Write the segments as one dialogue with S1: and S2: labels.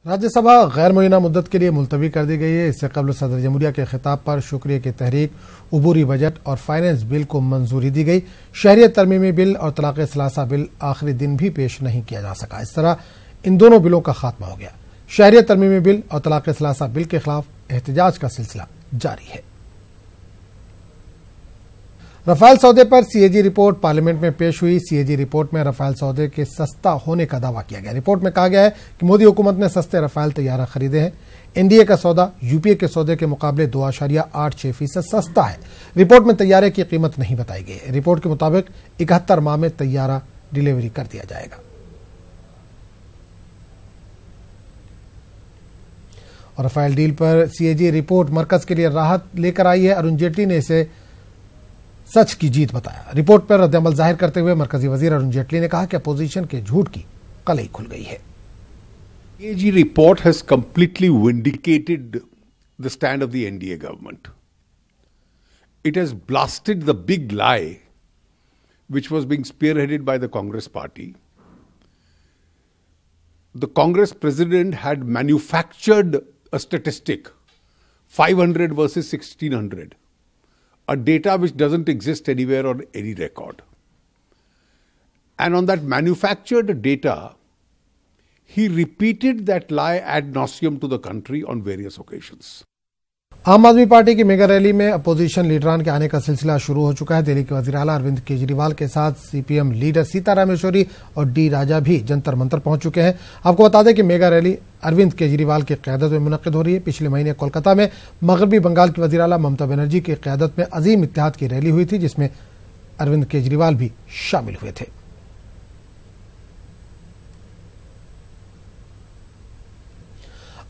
S1: राज्यसभा गैर मुय्यना मुद्दत के लिए मुलतवी कर दी गई है। इससे कबल सदर जमहूरिया के खिताब पर शुक्रिया की तहरीक, उबूरी बजट और फाइनेंस बिल को मंजूरी दी गई। शहरियत तरमीमी बिल और तलाक सलासा बिल आखिरी दिन भी पेश नहीं किया जा सका। इस तरह इन दोनों बिलों का खात्मा हो गया। शहरियत तरमीमी बिल और तलाक सलासा बिल के खिलाफ एहतजाज का सिलसिला जारी है। रफाल सौदे पर सीएजी रिपोर्ट पार्लियामेंट में पेश हुई। सीएजी रिपोर्ट में रफाल सौदे के सस्ता होने का दावा किया गया। रिपोर्ट में कहा गया है कि मोदी हुकूमत ने सस्ते रफाल तैयारा खरीदे हैं। एनडीए का सौदा यूपीए के सौदे के मुकाबले 2.86% सस्ता है। रिपोर्ट में तैयारे की कीमत नहीं बताई गई। रिपोर्ट के मुताबिक 71 माह में तैयारा डिलीवरी कर दिया जाएगा। और रफाल डील पर सीएजी रिपोर्ट मरकज के लिए राहत लेकर आई है। अरुण जेटली ने इसे सच की जीत बताया। रिपोर्ट पर रद्दअमल जाहिर करते हुए मरकजी वजीर अरुण जेटली ने कहा कि अपोजिशन के झूठ की कलई खुल गई है।
S2: CAG report has completely vindicated the stand of the NDA government. It has blasted the big lie which was being spearheaded by the Congress party. The Congress president had manufactured a statistic, 500 versus 1600. A data which doesn't exist anywhere on any record. And on that manufactured data, he repeated that lie ad nauseum to the country on various occasions.
S1: आम आदमी party की mega rally में opposition लीडरान के आने का सिलसिला शुरू हो चुका है। दिल्ली के वजीर आला अरविंद केजरीवाल के साथ सीपीएम लीडर सीताराम येचुरी और डी राजा भी जंतर मंतर पहुंच चुके हैं। आपको बता दें कि मेगा रैली अरविंद केजरीवाल की क़यादत में मुनक़िद हो रही है। पिछले महीने कोलकाता में मगरबी बंगाल की वजीर आला ममता बनर्जी की क़यादत में अजीम इत्तेहाद की रैली हुई थी, जिसमें अरविंद केजरीवाल भी शामिल हुए थे।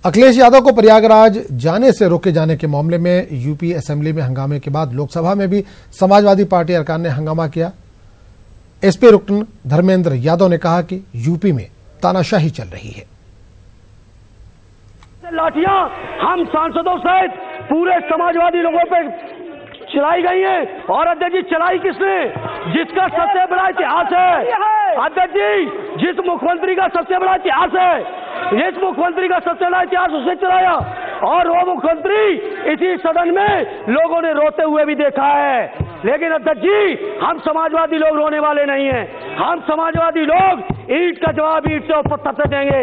S1: अखिलेश यादव को प्रयागराज जाने से रोके जाने के मामले में यूपी असेंबली में हंगामे के बाद लोकसभा में भी समाजवादी पार्टी अरकान ने हंगामा किया। एसपी रुकन धर्मेंद्र यादव ने कहा कि यूपी में तानाशाही चल रही है।
S3: लाठियां हम सांसदों सहित पूरे समाजवादी लोगों पे चलाई गई है। और अध्यक्ष जी, चलाई किसने? जिसका सबसे बड़ा इतिहास है। अध्यक्ष जी, जिस मुख्यमंत्री का सबसे बड़ा इतिहास है, जिस मुख्यमंत्री का सबसे बड़ा इतिहास उसने चलाया। और वो मुख्यमंत्री इसी सदन में लोगों ने रोते हुए भी देखा है। लेकिन अध्यक्ष जी, हम समाजवादी लोग रोने वाले नहीं हैं। हम समाजवादी लोग ईंट का जवाब ईंट से पत्थर से देंगे।